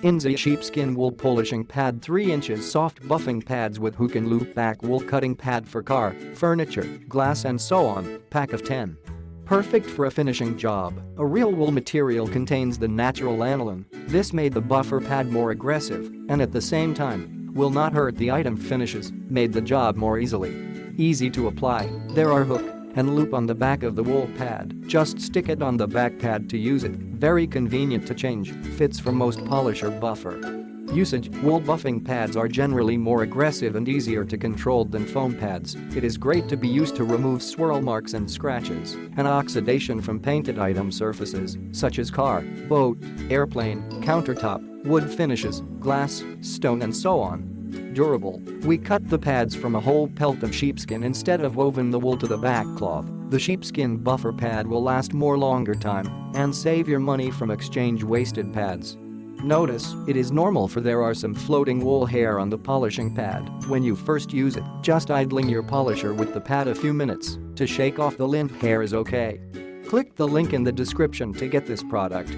Inzoey Sheepskin Wool Polishing Pad 3 inches soft buffing pads with hook and loop back wool cutting pad for car, furniture, glass and so on, pack of 10. Perfect for a finishing job, a real wool material contains the natural lanolin. This made the buffer pad more aggressive and at the same time will not hurt the item finishes, made the job more easy to apply. There are hook and loop on the back of the wool pad, just stick it on the back pad to use it, very convenient to change, fits for most polisher buffer. Usage: wool buffing pads are generally more aggressive and easier to control than foam pads. It is great to be used to remove swirl marks and scratches and oxidation from painted item surfaces such as car, boat, airplane, countertop, wood finishes, glass, stone and so on. Durable: we cut the pads from a whole pelt of sheepskin instead of woven the wool to the back cloth. The sheepskin buffer pad will last longer time and save your money from exchange wasted pads. Notice, it is normal for there are some floating wool hair on the polishing pad. When you first use it, just idling your polisher with the pad a few minutes to shake off the lint hair is okay. Click the link in the description to get this product.